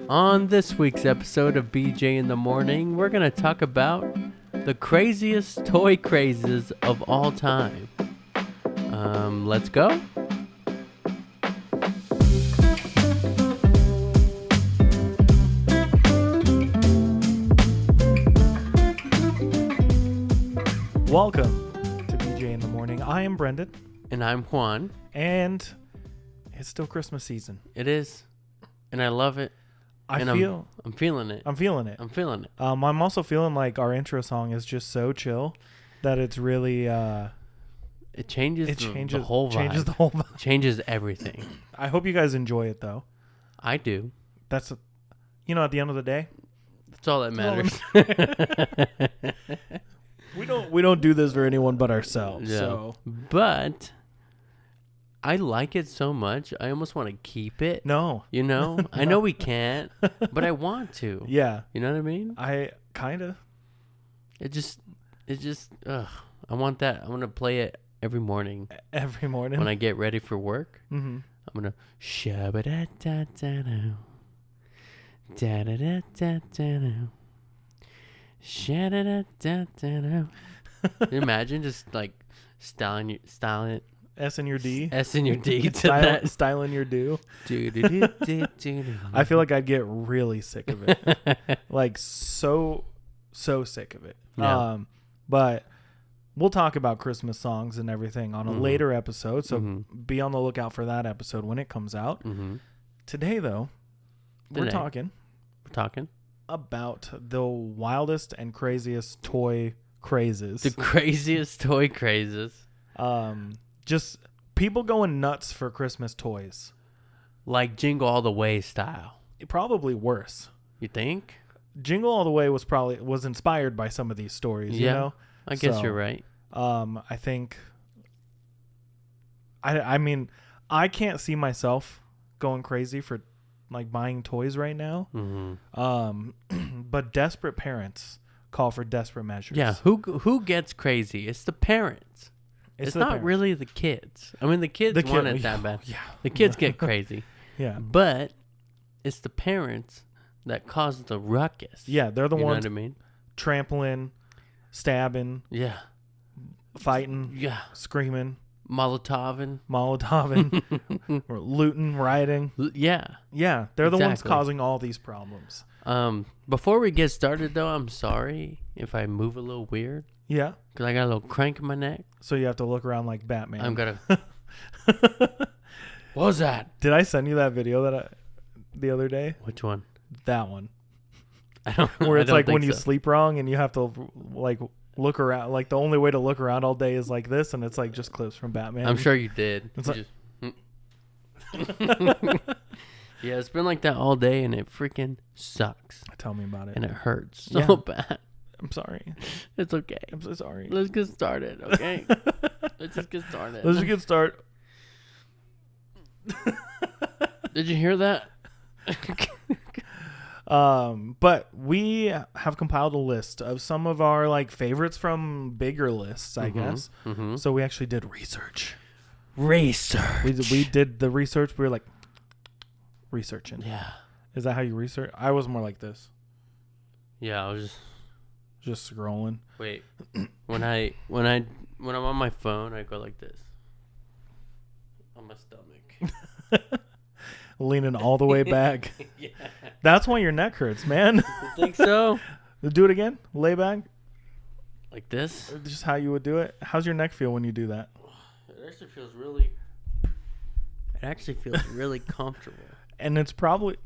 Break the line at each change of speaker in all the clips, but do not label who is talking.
On this week's episode of BJ in the Morning, we're going to talk about the craziest toy crazes of all time. Let's go.
Welcome to BJ in the Morning. I am Brendan.
And I'm Juan.
And it's still Christmas season.
It is. And I love it. I'm feeling it.
I'm feeling it. I'm also feeling like our intro song is just so chill that it's really
it changes the whole vibe. Changes everything.
I hope you guys enjoy it though.
I do.
That's at the end of the day,
that's all that matters.
We don't do this for anyone but ourselves.
Yeah.
So.
But I like it so much. I almost want to keep it.
No.
You know? I know we can't, but I want to.
Yeah.
You know what I mean?
I kind of.
It just, I want that. I want to play it every morning.
Every morning?
When I get ready for work.
Mm-hmm.
I'm going to shabba-da-da-da-da. Da-da-da-da-da-da. Sha-da-da-da-da-da. Imagine just like styling it.
S in your D.
S in your D to that.
Styling your do. I feel like I'd get really sick of it. Like so sick of it.
Yeah.
But we'll talk about Christmas songs and everything on a later episode. So be on the lookout for that episode when it comes out. Today though, we're talking about the wildest and craziest toy crazes.
The craziest toy crazes.
Just people going nuts for Christmas toys.
Like Jingle All the Way style.
Probably worse.
You think?
Jingle All the Way was inspired by some of these stories,
yeah,
you know?
I guess you're right.
I think I mean, I can't see myself going crazy for like buying toys right now. But desperate parents call for desperate measures.
Yeah, who gets crazy? It's the parents. It's not
parents.
Really the kids. I mean, the kids want it that bad.
Yeah.
The kids get crazy.
Yeah.
But it's the parents that cause the ruckus.
Yeah, they're the ones.
You know what I mean?
Trampling, stabbing.
Yeah.
Fighting.
Yeah.
Screaming.
Molotoving.
Or looting, rioting.
Yeah.
Yeah, they're the ones causing all these problems.
Before we get started, though, I'm sorry if I move a little weird.
Yeah.
Because I got a little crank in my neck.
So you have to look around like Batman.
I'm going to... What was that?
Did I send you that video the other day?
Which one?
That one.
Where
it's like when you sleep wrong and you have to like look around. Like the only way to look around all day is like this, and it's like just clips from Batman.
I'm sure you did. Yeah, it's been like that all day, and it freaking sucks.
Tell me about it.
And it hurts so bad.
I'm sorry.
It's okay.
I'm so sorry.
Let's get started, okay? Let's just get started.
Let's just get started.
Did you hear that?
But we have compiled a list of some of our like favorites from bigger lists, I guess. So we actually did research. We did the research. We were like researching.
Yeah.
Is that how you research? I was more like this.
Yeah, I was
just scrolling.
Wait. When I'm on my phone, I go like this. On my stomach.
Leaning all the way back.
Yeah.
That's why your neck hurts, man.
You think so?
Do it again. Lay back.
Like this?
Just how you would do it. How's your neck feel when you do that?
It actually feels really comfortable.
And it's probably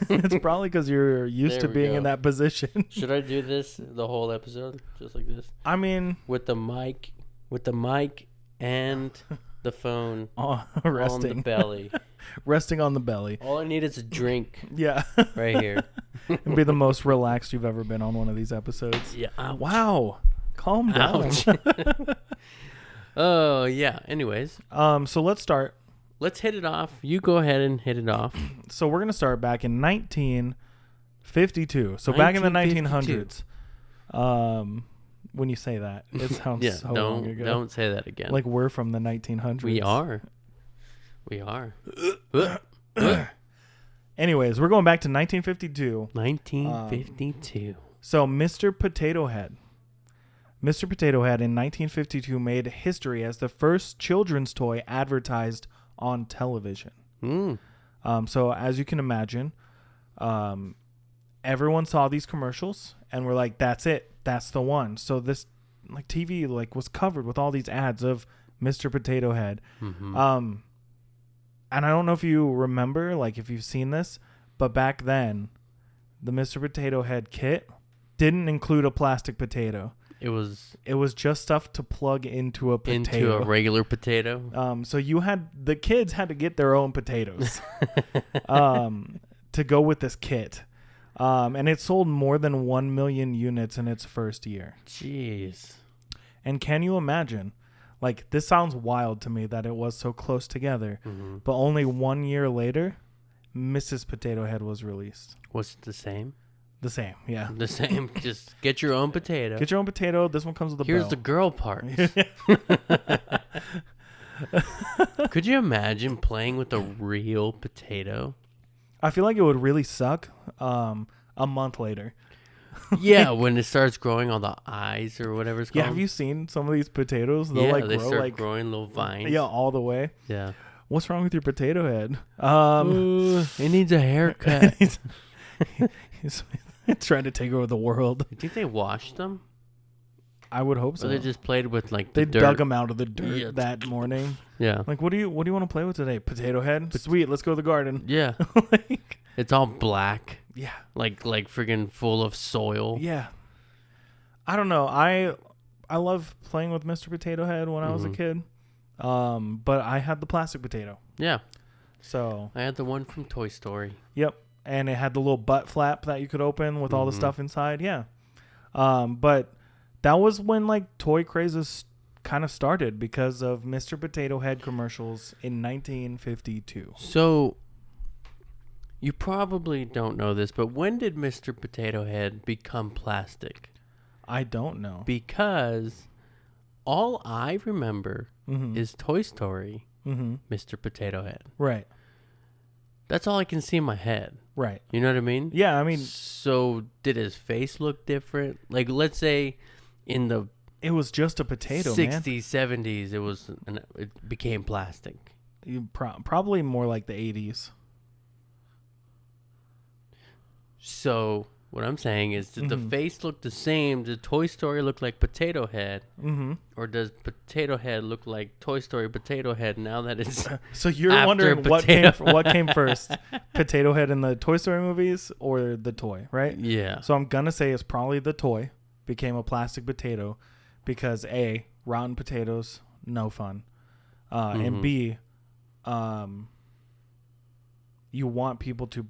because you're used to being in that position.
Should I do this the whole episode just like this?
I mean,
with the mic and the phone
resting
on the belly.
Resting on the belly.
All I need is a drink.
Yeah.
Right here.
And be the most relaxed you've ever been on one of these episodes.
Yeah. Ouch.
Wow. Calm down.
Oh, yeah. Anyways.
So let's start.
Let's hit it off. You go ahead and hit it off.
So we're going to start back in 1952. So back in the 1900s. When you say that, it sounds so long ago.
Don't say that again.
Like we're from the 1900s.
We are.
Anyways, we're going back to 1952.
1952.
So Mr. Potato Head. Mr. Potato Head in 1952 made history as the first children's toy advertised on television. So as you can imagine, everyone saw these commercials and were like, that's it. That's the one. So this like TV like was covered with all these ads of Mr. Potato Head. And I don't know if you remember, like if you've seen this, but back then the Mr. Potato Head kit didn't include a plastic potato. It was just stuff to plug into a potato.
Into a regular potato.
So the kids had to get their own potatoes to go with this kit. And it sold more than 1 million units in its first year.
Jeez.
And can you imagine? Like, this sounds wild to me that it was so close together. But only 1 year later, Mrs. Potato Head was released.
Was it the same?
The same, yeah.
The same. Just get your own potato.
Get your own potato. This one comes with a
Here's
bell.
the girl parts. Could you imagine playing with a real potato?
I feel like it would really suck a month later.
Yeah, when it starts growing all the eyes or whatever it's called.
Yeah, have you seen some of these potatoes? They'll
they
grow
start growing little vines.
Yeah, all the way.
Yeah.
What's wrong with your potato head?
It needs a haircut.
He's trying to take over the world.
Do you think they washed them?
I would hope so.
Or they just played with like
they
dirt?
Dug them out of the dirt that morning.
Yeah.
Like, what do you want to play with today? Potato head? Sweet, let's go to the garden.
Yeah. It's all black.
Yeah.
Like friggin' full of soil.
Yeah. I don't know. I love playing with Mr. Potato Head when I was a kid. But I had the plastic potato.
Yeah.
So
I had the one from Toy Story.
Yep. And it had the little butt flap that you could open with all the stuff inside. Yeah. But that was when like toy crazes kind of started because of Mr. Potato Head commercials in 1952.
So you probably don't know this, but when did Mr. Potato Head become plastic?
I don't know.
Because all I remember is Toy Story, Mr. Potato Head.
Right.
That's all I can see in my head.
Right.
You know what I mean?
Yeah, I mean.
So did his face look different? Like, let's say in the...
It was just a potato,
60s, 70s, it became plastic.
Probably more like the 80s.
So what I'm saying is, did the face look the same? Did Toy Story look like Potato Head? Or does Potato Head look like Toy Story Potato Head now that it's
So you're wondering what came first? Potato Head in the Toy Story movies or the toy, right?
Yeah.
So I'm going to say it's probably the toy became a plastic potato because A, rotten potatoes, no fun. And B, you want people to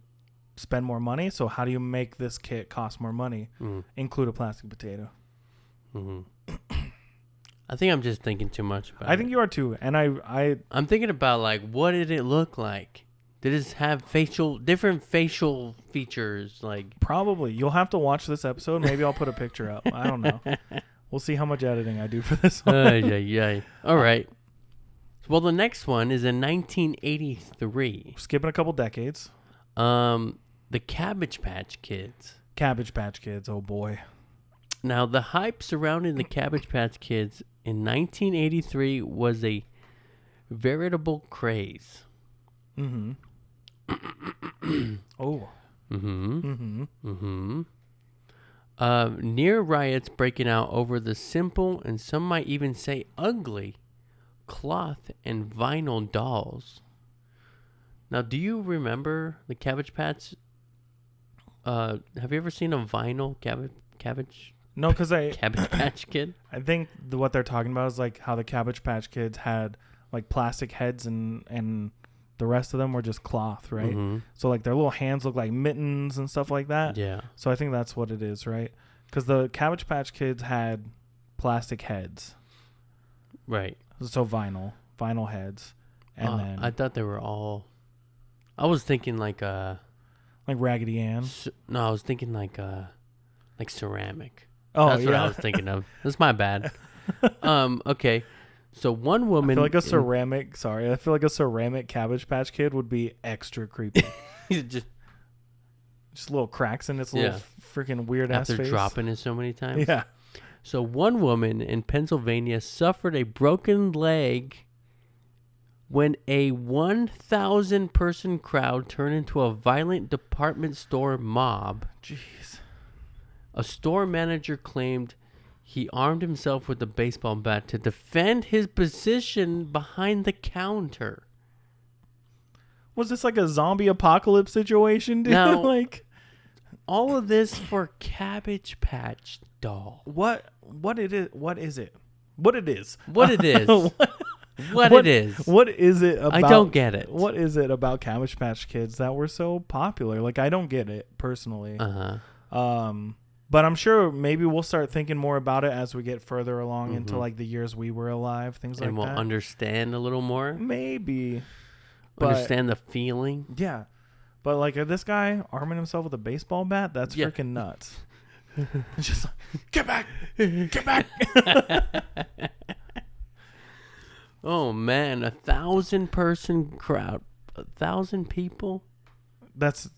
spend more money, so how do you make this kit cost more money? Include a plastic potato.
I think I'm just thinking too much about it.
I think you are too, and
I'm thinking about like, what did it look like? Did it have different facial features? Like,
probably. You'll have to watch this episode. Maybe I'll put a picture up. I don't know. We'll see how much editing I do for this one.
Yeah. All right. Well, the next one is in 1983.
Skipping a couple decades.
The Cabbage Patch Kids.
Cabbage Patch Kids, oh boy.
Now, the hype surrounding the Cabbage Patch Kids in 1983 was a veritable craze.
Oh.
Near riots breaking out over the simple, and some might even say ugly, cloth and vinyl dolls. Now, do you remember the Cabbage Patch? Have you ever seen a vinyl cabbage?
No, because
Cabbage Patch Kid.
I think what they're talking about is like how the Cabbage Patch Kids had like plastic heads and the rest of them were just cloth, right? So like their little hands look like mittens and stuff like that.
Yeah.
So I think that's what it is, right? Because the Cabbage Patch Kids had plastic heads.
Right.
So vinyl heads, and then
I thought they were all. I was thinking like
Raggedy Ann.
No, I was thinking like ceramic.
Oh,
that's what I was thinking of. That's my bad. Okay. So one woman.
I feel like a ceramic Cabbage Patch Kid would be extra creepy.
He's just
Just little cracks in its little freaking weird ass face.
After dropping it so many times.
Yeah.
So one woman in Pennsylvania suffered a broken leg when a 1,000-person crowd turned into a violent department store mob.
Jeez.
A store manager claimed he armed himself with a baseball bat to defend his position behind the counter.
Was this like a zombie apocalypse situation, dude?
Now,
like
all of this for Cabbage Patch doll.
What it is? What is it? What it is?
What it is? What it is?
What is it about?
I don't get it.
What is it about Cabbage Patch Kids that were so popular? Like, I don't get it personally. But I'm sure maybe we'll start thinking more about it as we get further along into like the years we were alive, things like that.
And we'll understand a little more.
Maybe.
Understand the feeling.
Yeah. But like this guy arming himself with a baseball bat, that's freaking nuts. It's just like, get back. Get back.
Oh man, 1,000-person crowd. 1,000 people?
That's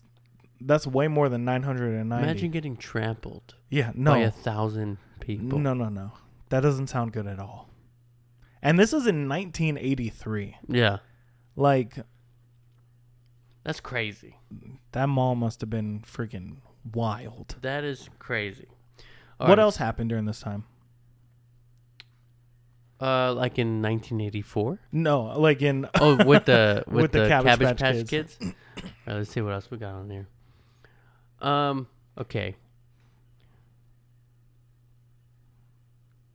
way more than 990.
Imagine getting trampled.
Yeah, no.
By 1,000 people.
No. That doesn't sound good at all. And this is in 1983.
Yeah.
Like,
that's crazy.
That mall must have been freaking wild.
That is crazy.
What else happened during this time?
Like in 1984?
No, like in
with the Cabbage Patch
Kids.
Kids? All right, let's see what else we got on there. Okay.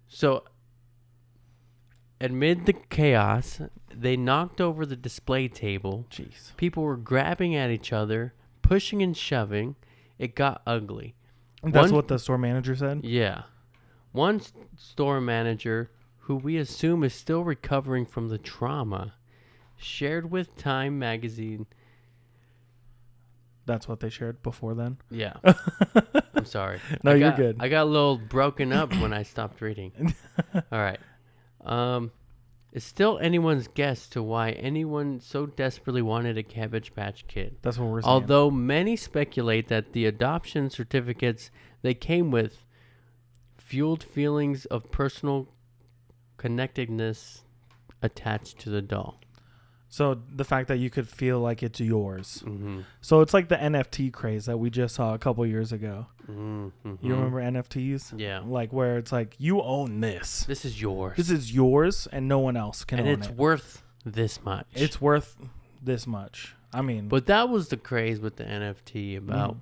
So, amid the chaos, they knocked over the display table.
Jeez.
People were grabbing at each other, pushing and shoving. It got ugly.
That's what the store manager said?
Yeah. One store manager, who we assume is still recovering from the trauma, shared with Time magazine.
That's what they shared before then?
Yeah. I'm sorry.
No, you're good.
I got a little broken up when I stopped reading. All right. It's still anyone's guess to why anyone so desperately wanted a Cabbage Patch Kid.
That's what we're saying.
Although many speculate that the adoption certificates they came with fueled feelings of personal connectedness attached to the doll.
So the fact that you could feel like it's yours.
Mm-hmm.
So it's like the NFT craze that we just saw a couple years ago.
Mm-hmm.
You remember NFTs?
Yeah.
Like where it's like, you own this.
This is yours.
This is yours and no one else can own it.
And it's worth this much.
It's worth this much. I mean.
But that was the craze with the NFT about,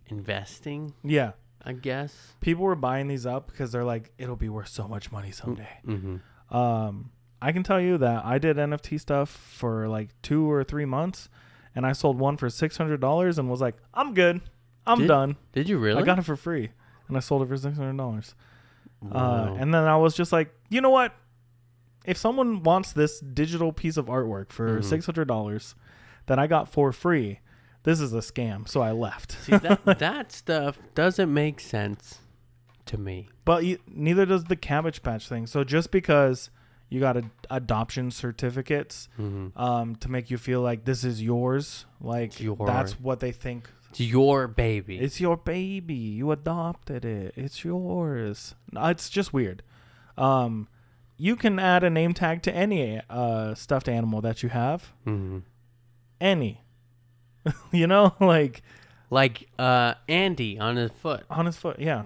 investing.
Yeah.
I guess.
People were buying these up because they're like, it'll be worth so much money someday.
Mm-hmm.
I can tell you that I did NFT stuff for like 2 or 3 months, and I sold one for $600 and was like, I'm good. I'm done.
Did you really?
I got it for free, and I sold it for $600.
Wow.
And then I was just like, you know what? If someone wants this digital piece of artwork for $600 that I got for free, this is a scam. So I left.
See, that stuff doesn't make sense to me.
But neither does the Cabbage Patch thing. So just because you got adoption certificates to make you feel like this is yours, like that's what they think.
It's your baby.
It's your baby. You adopted it. It's yours. It's just weird. You can add a name tag to any stuffed animal that you have. Mm-hmm. Any. like
Andy on his foot.
On his foot, yeah.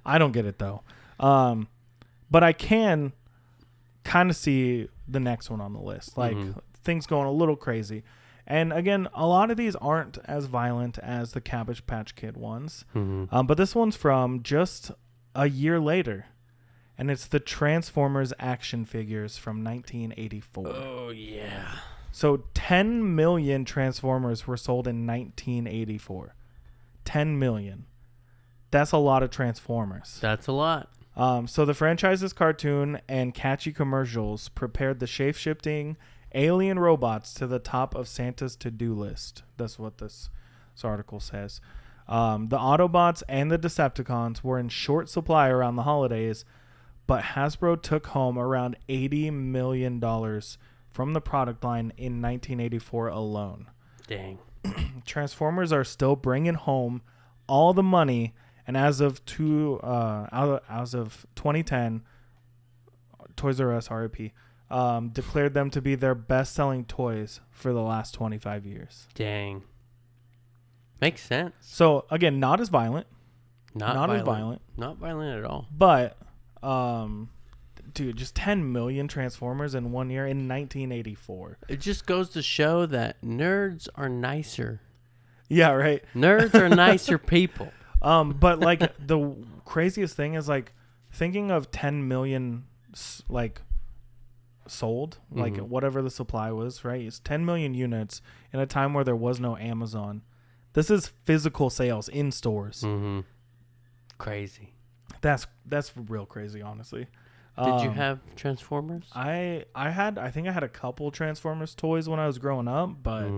I don't get it though. But I can kind of see the next one on the list. Like things going a little crazy. And again, a lot of these aren't as violent as the Cabbage Patch Kid ones. Mm-hmm. But this one's from just a year later. And it's the Transformers action figures from 1984.
Oh, yeah.
So 10 million Transformers were sold in 1984. 10 million. That's a lot of Transformers.
That's a lot.
So the franchise's cartoon and catchy commercials prepared the shape-shifting alien robots to the top of Santa's to-do list. That's what this article says. The Autobots and the Decepticons were in short supply around the holidays, but Hasbro took home around $80 million from the product line in 1984 alone.
Dang.
Transformers are still bringing home all the money, and as of 2010, Toys R Us RIP declared them to be their best-selling toys for the last 25 years.
Dang. Makes sense.
So again, not as violent.
Not as violent. Not violent at all.
But, dude, just 10 million Transformers in 1 year in 1984.
It just goes to show that nerds are nicer.
Yeah, right.
Nerds are nicer people.
But like the craziest thing is like thinking of 10 million like sold, like whatever the supply was, right? It's 10 million units in a time where there was no Amazon. This is physical sales in stores.
Mm-hmm. Crazy.
That's real crazy, honestly.
Did you have Transformers?
I think I had a couple Transformers toys when I was growing up, but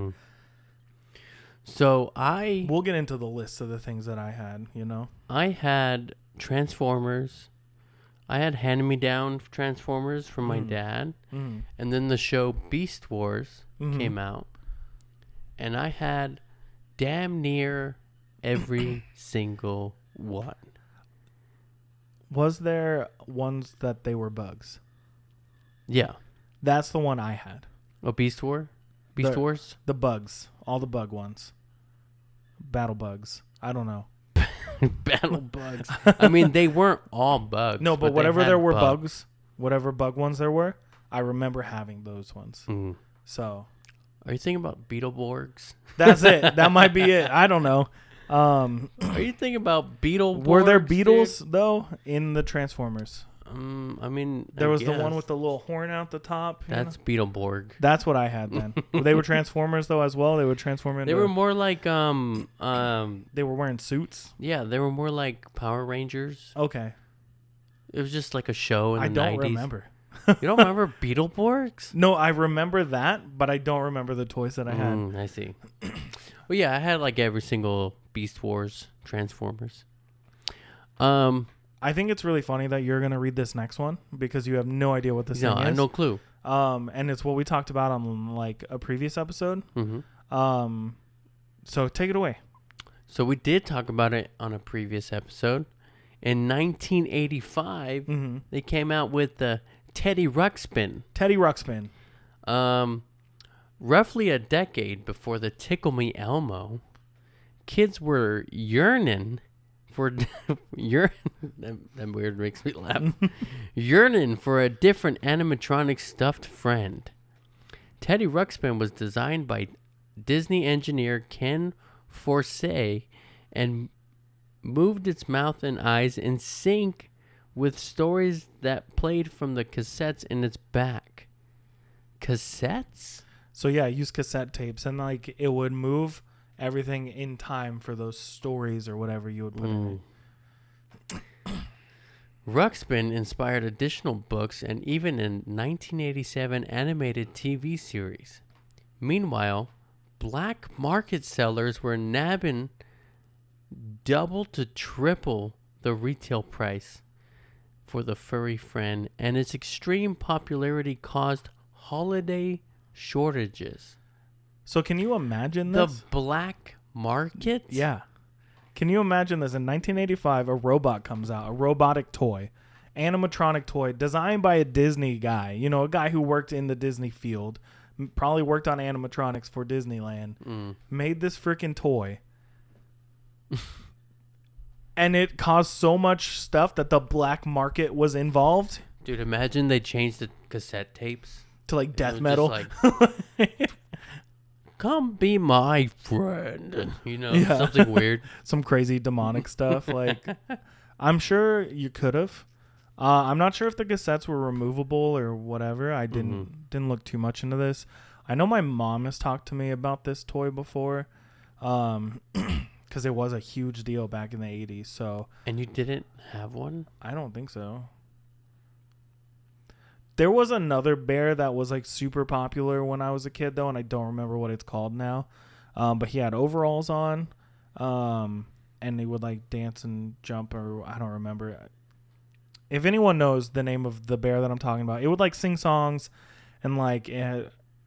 so
we'll get into the list of the things that I had, you know.
I had Transformers. I had hand-me-down Transformers from my dad. And then the show Beast Wars came out. And I had damn near every single one.
Was there ones that they were bugs?
Yeah.
That's the one I had.
Oh, Beast Wars?
The bugs. All the bug ones. Battle bugs. I don't know.
Battle bugs. I mean, they weren't all bugs.
No, but whatever there were bugs, whatever bug ones there were, I remember having those ones. So.
Are you thinking about Beetleborgs?
That's it. That might be it. I don't know.
Are you thinking about Beetleborgs?
Were there beetles, though, in the Transformers?
I mean,
there was the one with the little horn out the top.
That's Beetleborg.
That's what I had then. They were Transformers though as well. They would transform into.
They were more like
They were wearing suits.
Yeah, they were more like Power Rangers.
Okay.
It was just like a show in the 90s.
I don't remember.
You don't remember Beetleborgs?
No, I remember that, but I don't remember the toys that I had.
I see. Well, yeah, I had like every single Beast Wars Transformers.
I think it's really funny that you're going to read this next one because you have no idea what this thing is.
I have no clue.
And it's what we talked about on like a previous episode. So take it away.
So we did talk about it on a previous episode. In 1985, they came out with the Teddy Ruxpin.
Teddy Ruxpin.
Roughly a decade before the Tickle Me Elmo, kids were yearning for that weird makes me laugh. Yearning for a different animatronic stuffed friend. Teddy Ruxpin was designed by Disney engineer Ken Forsay and moved its mouth and eyes in sync with stories that played from the cassettes in its back. Cassettes?
So yeah, use cassette tapes and like it would move everything in time for those stories or whatever you would put in it.
Ruxpin inspired additional books and even a 1987 animated TV series. Meanwhile, black market sellers were nabbing double to triple the retail price for the furry friend, and its extreme popularity caused holiday shortages.
So can you imagine this?
The black market?
Yeah. Can you imagine this? In 1985, a robot comes out, a robotic toy, animatronic toy designed by a Disney guy, you know, a guy who worked in the Disney field, probably worked on animatronics for Disneyland, made this freaking toy. And it caused so much stuff that the black market was involved.
Dude, imagine they changed the cassette tapes
to like death metal.
Like, come be my friend. You know, something weird.
Some crazy demonic stuff. Like, I'm sure you could have. I'm not sure if the cassettes were removable or whatever. I didn't look too much into this. I know my mom has talked to me about this toy before. Because it was a huge deal back in the 80s. So.
And you didn't have one?
I don't think so. There was another bear that was like super popular when I was a kid though, and I don't remember what it's called now. But he had overalls on, and he would like dance and jump, or I don't remember. If anyone knows the name of the bear that I'm talking about, it would like sing songs, and like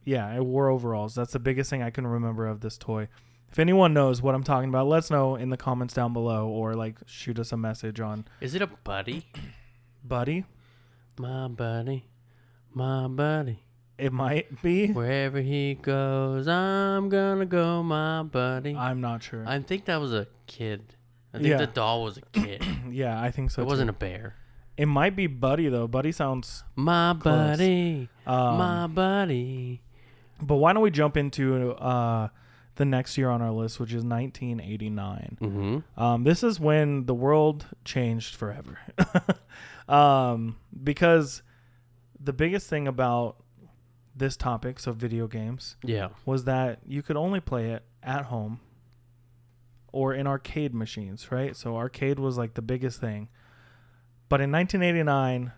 Yeah, I wore overalls. That's the biggest thing I can remember of this toy. If anyone knows what I'm talking about, let us know in the comments down below, or like shoot us a message on.
Is it a buddy?
Buddy?
My buddy. My buddy.
It might be.
Wherever he goes, I'm gonna go, my buddy.
I'm not sure.
I think that was a kid. I think the doll was a kid.
Yeah, I think so.
It wasn't a bear.
It might be Buddy though. Buddy sounds
my
close.
Buddy. My buddy.
But why don't we jump into the next year on our list, which is 1989.
Mm-hmm.
This is when the world changed forever. Because the biggest thing about this topic, so video games, was that you could only play it at home or in arcade machines, right? So arcade was like the biggest thing. But in 1989,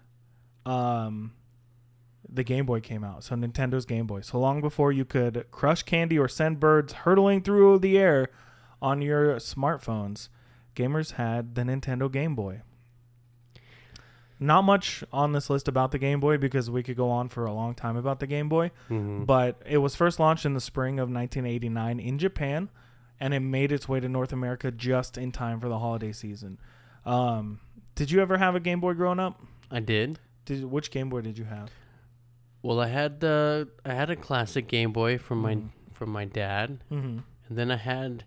the Game Boy came out. So Nintendo's Game Boy. So long before you could crush candy or send birds hurtling through the air on your smartphones, gamers had the Nintendo Game Boy. Not much on this list about the Game Boy because we could go on for a long time about the Game Boy. Mm-hmm. But it was first launched in the spring of 1989 in Japan, and it made its way to North America just in time for the holiday season. Did you ever have a Game Boy growing up?
I did.
Which Game Boy did you have?
Well, I had a classic Game Boy from my dad, and then I had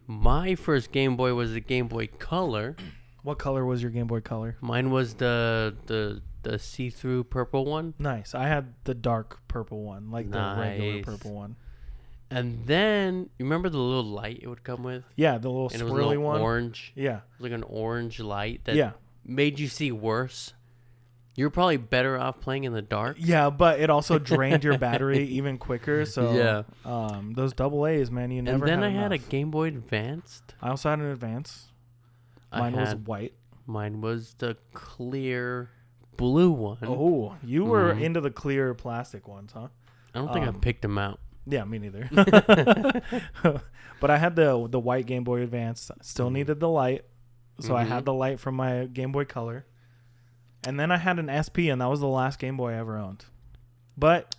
my first Game Boy was a Game Boy Color.
What color was your Game Boy Color?
Mine was the see-through purple one.
Nice. I had the dark purple one, like the regular purple one.
And then, you remember the little light it would come with?
Yeah, the little swirly one. It was a little
orange.
Yeah.
It was like an orange light that made you see worse. You were probably better off playing in the dark.
Yeah, but it also drained your battery even quicker. So those double A's, man, you never.
And then
had
I had a Game Boy Advanced.
I also had an Advance. Mine was white.
Mine was the clear blue one.
Oh, you were into the clear plastic ones, huh?
I don't think I picked them out.
Yeah, me neither. But I had the white Game Boy Advance. Still needed the light, so I had the light from my Game Boy Color. And then I had an SP, and that was the last Game Boy I ever owned. But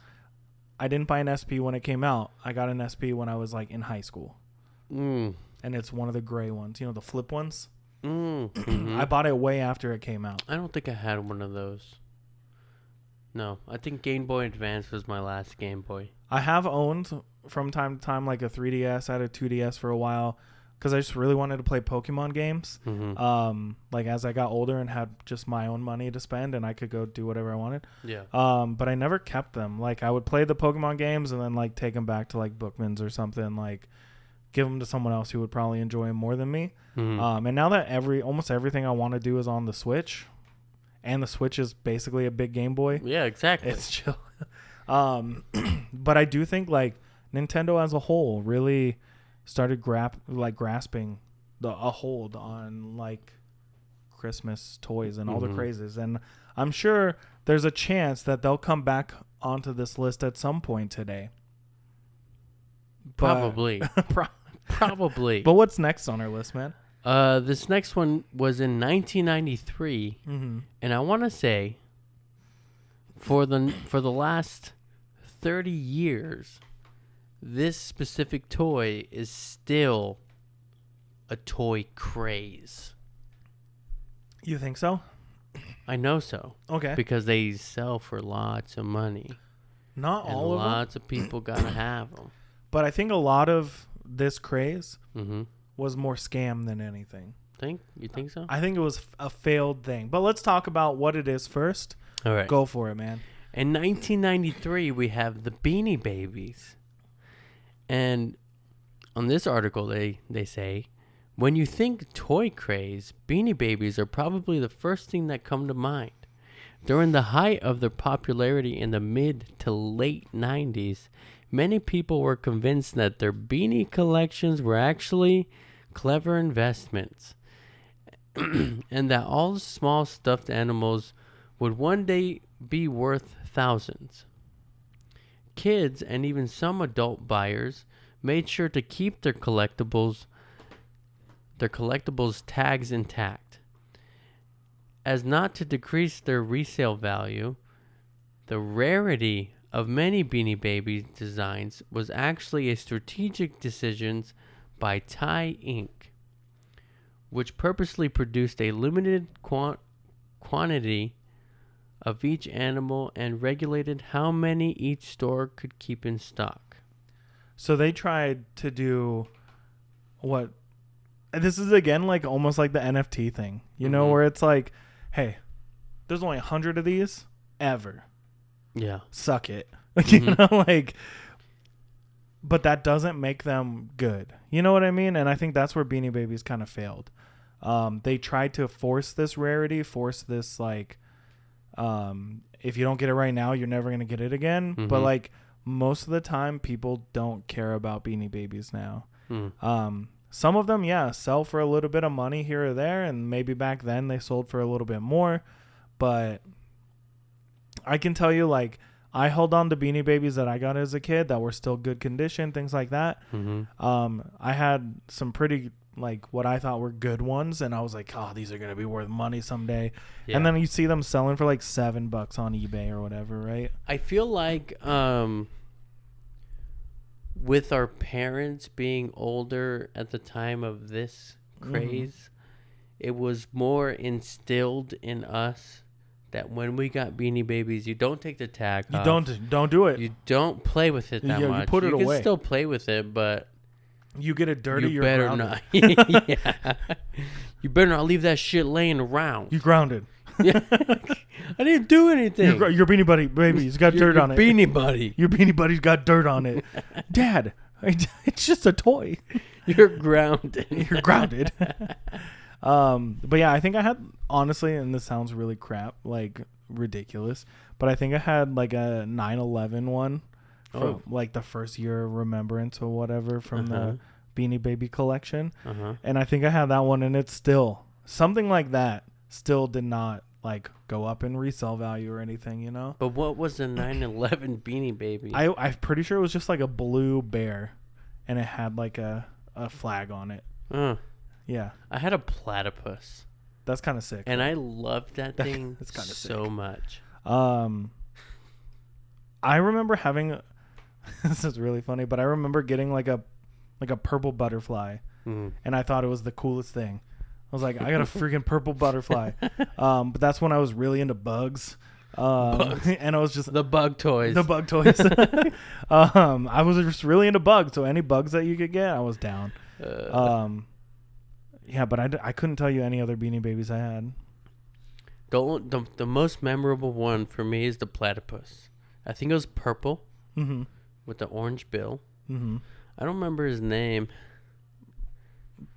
I didn't buy an SP when it came out. I got an SP when I was like in high school. And it's one of the gray ones, you know, the flip ones. I bought it way after it came out.
I don't think I had one of those. No, I think Game Boy Advance was my last Game Boy.
I have owned from time to time like a 3DS. I had a 2DS for a while because I just really wanted to play Pokemon games. Like as I got older and had just my own money to spend and I could go do whatever I wanted.
Yeah.
But I never kept them. Like I would play the Pokemon games and then like take them back to like Bookman's or something, like give them to someone else who would probably enjoy them more than me. And now that almost everything I want to do is on the Switch, and the Switch is basically a big Game Boy.
Yeah, exactly.
It's chill. But I do think like Nintendo as a whole really started grasping a hold on like Christmas toys and all the crazes, and I'm sure there's a chance that they'll come back onto this list at some point today.
Probably. Probably.
But what's next on our list, man?
This next one was in 1993, and I want to say for the last 30 years, this specific toy is still a toy craze.
You think so?
I know so.
Okay.
Because they sell for lots of money.
Not all of them.
Lots of people gotta have them.
But I think a lot of this craze was more scam than anything.
You think so?
I think it was a failed thing. But let's talk about what it is first.
All right.
Go for it, man.
In 1993, we have the Beanie Babies. And on this article, they say, when you think toy craze, Beanie Babies are probably the first thing that come to mind. During the height of their popularity in the mid to late 90s, many people were convinced that their beanie collections were actually clever investments and that all the small stuffed animals would one day be worth thousands. Kids and even some adult buyers made sure to keep their collectibles tags intact, as not to decrease their resale value. The rarity of many Beanie Babies designs was actually a strategic decision by Thai Inc., which purposely produced a limited quantity of each animal and regulated how many each store could keep in stock.
So they tried to do what? This is again like almost like the NFT thing, you know, where it's like, hey, there's only 100 of these ever.
Yeah.
Suck it. You know, like, but that doesn't make them good. You know what I mean? And I think that's where Beanie Babies kind of failed. They tried to force this rarity, force this like, if you don't get it right now, you're never going to get it again. But like most of the time, people don't care about Beanie Babies now. Some of them, yeah, sell for a little bit of money here or there. And maybe back then they sold for a little bit more. But I can tell you, like, I held on to Beanie Babies that I got as a kid that were still good condition, things like that. I had some pretty, like, what I thought were good ones, and I was like, oh, these are going to be worth money someday. Yeah. And then you see them selling for, like, $7 on eBay or whatever, right?
I feel like with our parents being older at the time of this craze, it was more instilled in us that when we got Beanie Babies, you don't take the tag off.
Don't do it.
You don't play with it that much.
You put it away.
You can still play with it, but
you get it dirty.
You better not. Yeah. You better not leave that shit laying around.
You grounded.
Yeah. I didn't do anything.
Your Beanie Baby's got dirt on it.
Beanie Buddy.
Your Beanie Buddy's got dirt on it. Dad, it's just a toy.
You're grounded.
You're grounded. But yeah, I think I had, honestly, and this sounds really crap, like ridiculous, but I think I had like a 9/11 one from like the first year of remembrance or whatever from the Beanie Baby collection. And I think I had that one, and it's still something like that still did not like go up in resale value or anything, you know?
But what was the 9/11 Beanie Baby?
I'm pretty sure it was just like a blue bear, and it had like a flag on it. Yeah.
I had a platypus.
That's kind of sick.
And I loved that thing so much.
I remember having this is really funny, but I remember getting like a purple butterfly, and I thought it was the coolest thing. I was like, I got a freaking purple butterfly. But that's when I was really into bugs. And I was just
the bug toys.
I was just really into bugs, so any bugs that you could get, I was down. Yeah, but I couldn't tell you any other Beanie Babies I had.
The most memorable one for me is the platypus. I think it was purple with the orange bill. I don't remember his name.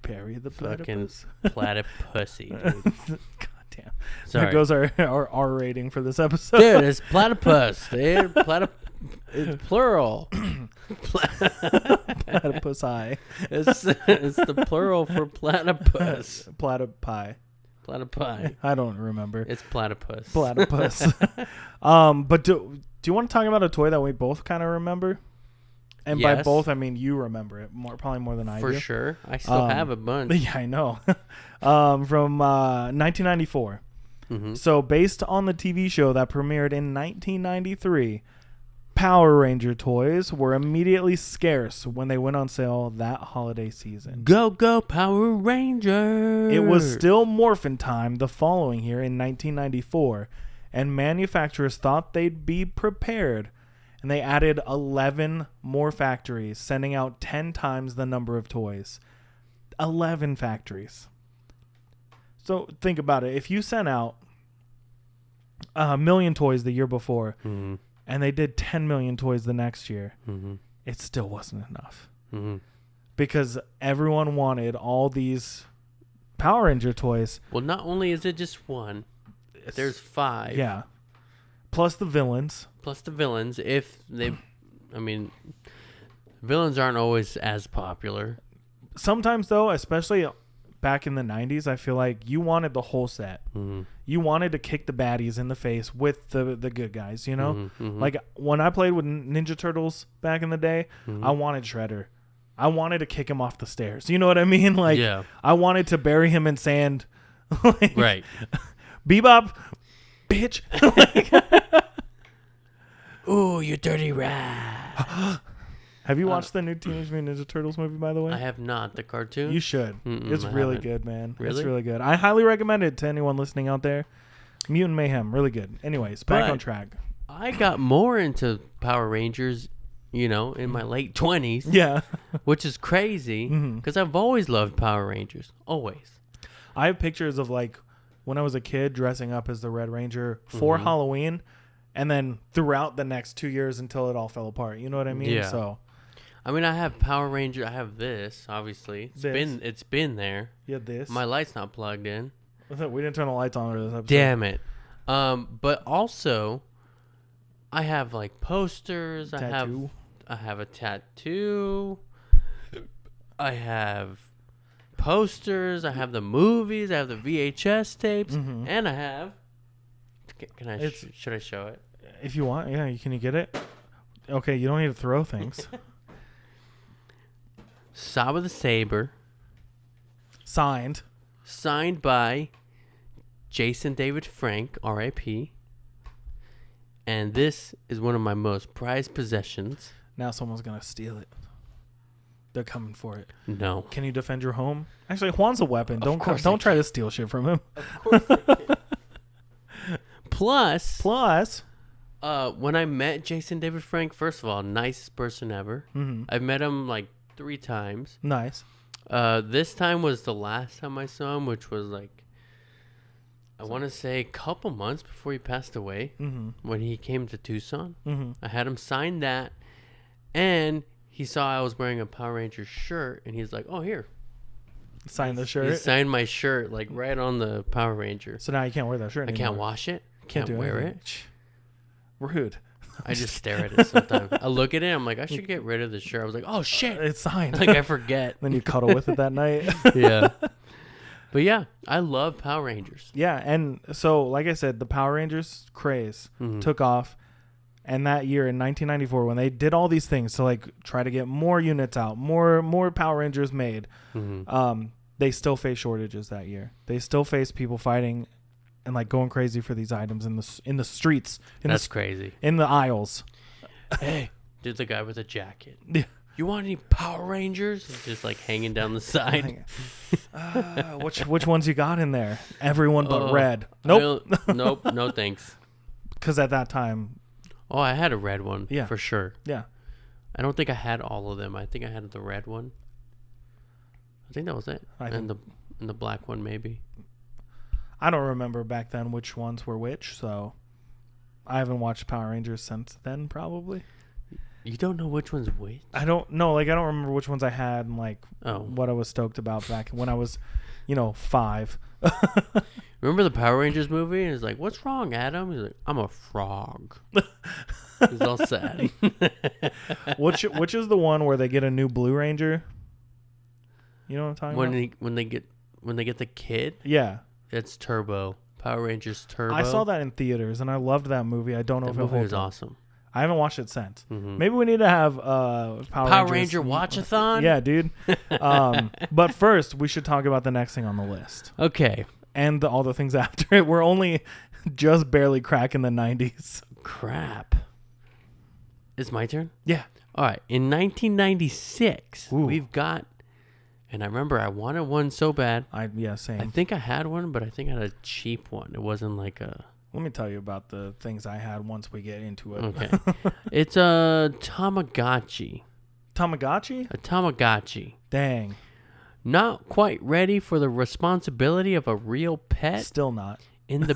Perry the Platypus.
Fucking platypusy, dude.
God damn.
Sorry.
There goes our R rating for this episode.
Dude, it's platypus. It's plural.
Platypus eye.
It's the plural for platypus.
Platypi. I don't remember.
It's platypus.
Platypus. But do you want to talk about a toy that we both kind of remember? And by both, I mean you remember it probably more than I do.
For sure. I still have a bunch.
Yeah, I know. From 1994. So based on the TV show that premiered in 1993, Power Ranger toys were immediately scarce when they went on sale that holiday season.
Go, go, Power Ranger!
It was still Morphin time the following year in 1994, and manufacturers thought they'd be prepared, and they added 11 more factories, sending out 10 times the number of toys. 11 factories. So think about it. If you sent out 1 million toys the year before, and they did 10 million toys the next year, it still wasn't enough. Because everyone wanted all these Power Ranger toys.
Well, not only is it just one, there's 5.
Yeah. Plus the villains.
If they, I mean, villains aren't always as popular.
Sometimes, though, especially back in the 90s, I feel like you wanted the whole set. You wanted to kick the baddies in the face with the good guys, you know? Like, when I played with Ninja Turtles back in the day, I wanted Shredder. I wanted to kick him off the stairs. You know what I mean? Like, I wanted to bury him in sand. Like, right. Bebop, bitch.
Ooh, you dirty rat.
Have you watched the new Teenage Mutant Ninja Turtles movie, by the way?
I have not. The cartoon?
You should. It's really good, man.
Really?
It's really good. I highly recommend it to anyone listening out there. Mutant Mayhem, really good. Anyways, back on track.
I got more into Power Rangers, in my late 20s.
Yeah.
Which is crazy because I've always loved Power Rangers. Always.
I have pictures of when I was a kid dressing up as the Red Ranger for Halloween and then throughout the next 2 years until it all fell apart. You know what I mean?
Yeah.
So,
I mean, I have Power Ranger. I have this, obviously. It's been there.
You had this.
My light's not plugged in.
We didn't turn the lights on for this episode.
Damn it. But also, I have posters.
Tattoo.
I have a tattoo. I have posters. I have the movies. I have the VHS tapes, and I have. Can I? Should I show it?
If you want, yeah. Can you get it? Okay, you don't need to throw things.
Saba the Saber.
Signed
by Jason David Frank, R.I.P. And this is one of my most prized possessions.
Now someone's gonna steal it. They're coming for it.
No.
Can you defend your home? Actually, Juan's a weapon. Don't try to steal shit from him.
Of course I can. Plus, when I met Jason David Frank, first of all, nicest person ever. I've met him 3 times.
Nice.
This time was the last time I saw him, which was I want to say a couple months before he passed away, when he came to Tucson. I had him sign that, and he saw I was wearing a Power Rangers shirt, and he's like, "Oh, here."
Sign the shirt?
He signed my shirt, right on the Power Ranger.
So now you can't wear that shirt anymore.
I can't wash it. Can't wear it.
Rude.
I just stare at it sometimes. I look at it, I'm like, I should get rid of this shirt. I was like, oh, shit.
It's signed.
I forget.
Then you cuddle with it that night.
Yeah. But yeah, I love Power Rangers.
Yeah, and so, like I said, the Power Rangers craze took off. And that year in 1994, when they did all these things to try to get more units out, more Power Rangers made, they still face shortages that year. They still face people fighting and going crazy for these items in the streets.
That's crazy.
In the aisles.
Hey, did the guy with a jacket? Yeah. You want any Power Rangers? Just hanging down the side.
Which ones you got in there? Everyone but red. Nope.
Nope. No thanks.
Because at that time.
Oh, I had a red one. Yeah. For sure.
Yeah.
I don't think I had all of them. I think I had the red one. I think that was it. And the black one maybe.
I don't remember back then which ones were which, so I haven't watched Power Rangers since then, probably.
You don't know which one's which?
I don't know. I don't remember which ones I had and what I was stoked about back when I was, 5.
Remember the Power Rangers movie? And it's like, what's wrong, Adam? He's like, I'm a frog. He's all sad.
Which is the one where they get a new Blue Ranger? You know what I'm talking about?
When they get the kid?
Yeah.
It's Turbo. Power Rangers Turbo.
I saw that in theaters and I loved that movie. I don't know if it holds up.
That movie was awesome.
I haven't watched it sinst Maybe we need to have
Power Ranger Watch-a-thon?
Yeah, dude. But first, we should talk about the next thing on the list.
Okay.
And all the things after it. We're only just barely cracking the 90s.
Crap. It's my turn?
Yeah.
All right. In 1996, we've got... And I remember I wanted one so bad.
Same.
I think I had one, but I think I had a cheap one. It wasn't a...
Let me tell you about the things I had once we get into it.
Okay. It's a Tamagotchi.
Tamagotchi?
A Tamagotchi.
Dang.
Not quite ready for the responsibility of a real pet.
Still not.
In the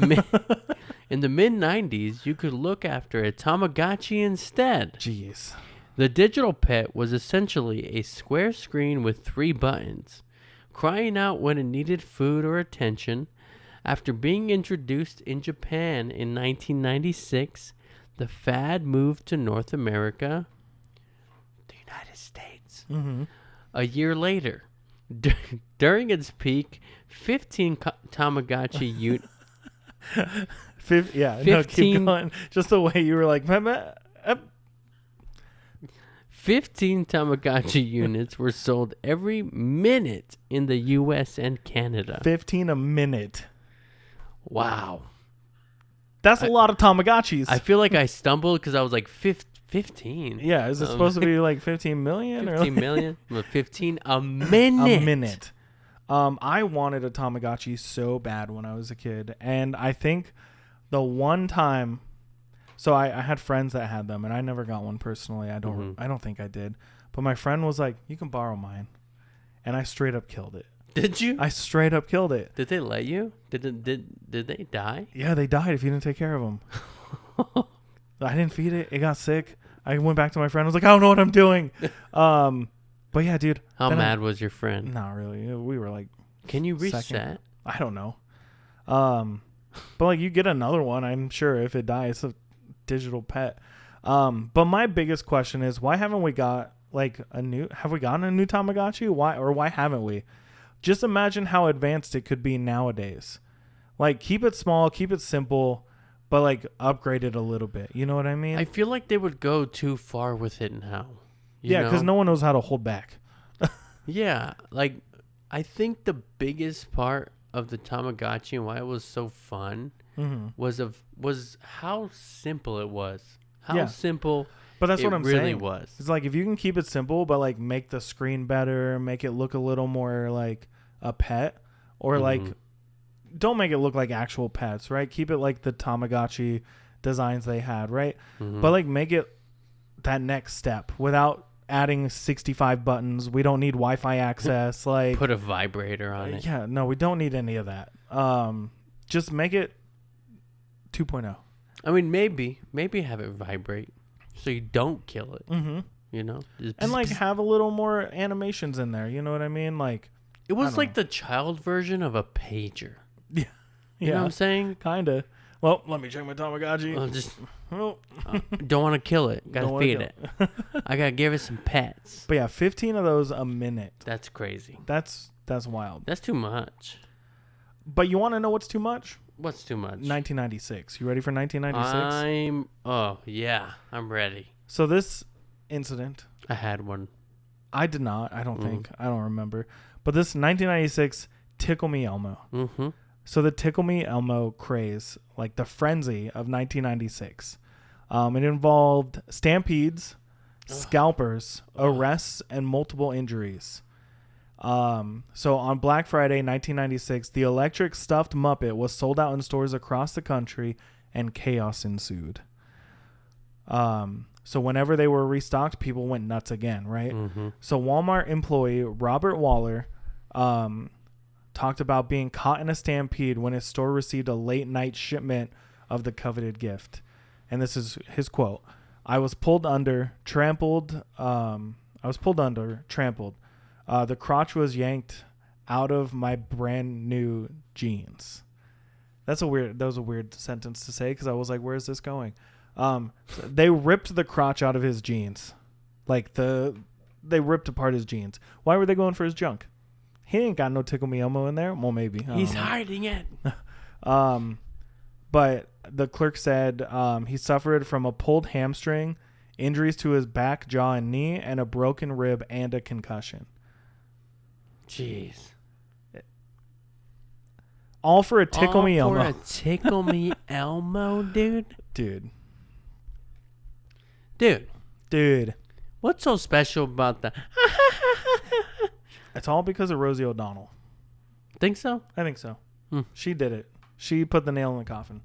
mid-90s, you could look after a Tamagotchi instead.
Jeez.
The digital pet was essentially a square screen with 3 buttons, crying out when it needed food or attention. After being introduced in Japan in 1996, the fad moved to North America, the United States. A year later, during its peak, 15 Tamagotchi units.
No, keep going. Just the way you were like,
15 Tamagotchi units were sold every minute in the U.S. and Canada.
15 a minute.
Wow.
That's a lot of Tamagotchis.
I feel like I stumbled because I was like 15.
Yeah, is it supposed to be like 15 million?
15 million? 15 a minute.
A minute. I wanted a Tamagotchi so bad when I was a kid. And I think the one time... So I had friends that had them, and I never got one personally. I don't think I did. But my friend was like, you can borrow mine. And I straight up killed it.
Did you?
I straight up killed it.
Did they let you? Did they die?
Yeah, they died if you didn't take care of them. I didn't feed it. It got sick. I went back to my friend. I was like, I don't know what I'm doing. But yeah, dude.
How mad was your friend?
Not really. We were like...
Can you reset?
Second. I don't know. But like you get another one, I'm sure, if it dies. It's a digital pet. But my biggest question is, why haven't we got have we gotten a new Tamagotchi? Why haven't we? Just imagine how advanced it could be nowadays. Like, keep it small, keep it simple, but like upgrade it a little bit. You know what I mean?
I feel like they would go too far with it now.
Yeah, because no one knows how to hold back.
Yeah, like I think the biggest part of the Tamagotchi and why it was so fun was how simple it was. How simple. But that's what I'm saying. It really was.
It's like, if you can keep it simple, but like make the screen better, make it look a little more like a pet, or like don't make it look like actual pets, right? Keep it like the Tamagotchi designs they had, right? But like make it that next step without adding 65 buttons. We don't need Wi-Fi access. Like,
put a vibrator on it.
Yeah, no, we don't need any of that. Just make it 2.0.
I mean, maybe have it vibrate so you don't kill it. You know,
and like have a little more animations in there. You know what I mean? Like,
it was like the child version of a pager.
Yeah,
you know what I'm saying?
Kinda. Well, let me check my Tamagotchi.
Don't want to kill it. Gotta feed it. I gotta give it some pets.
But yeah, 15 of those a minute.
That's crazy.
That's wild.
That's too much.
But you want to know what's too much?
What's too much?
1996. You ready for 1996?
I'm ready.
So this incident.
I had one.
I did not. I don't think. I don't remember. But this 1996 Tickle Me Elmo. So the Tickle Me Elmo craze, like the frenzy of 1996, it involved stampedes, scalpers, arrests, and multiple injuries. So on Black Friday 1996, the electric stuffed Muppet was sold out in stores across the country, and chaos ensued. So whenever they were restocked, people went nuts again, right? So Walmart employee Robert Waller talked about being caught in a stampede when his store received a late night shipment of the coveted gift. And this is his quote: I was pulled under, trampled. The crotch was yanked out of my brand new jeans. That was a weird sentence to say, because I was like, where is this going? They ripped the crotch out of his jeans. They ripped apart his jeans. Why were they going for his junk? He ain't got no Tickle Me Elmo in there. Well, maybe.
He's hiding it.
But the clerk said he suffered from a pulled hamstring, injuries to his back, jaw, and knee, and a broken rib and a concussion.
Jeez.
All for a Tickle Me Elmo.
All for a Tickle Me Elmo, dude?
Dude.
What's so special about that?
It's all because of Rosie O'Donnell.
Think so?
I think so. She did it. She put the nail in the coffin.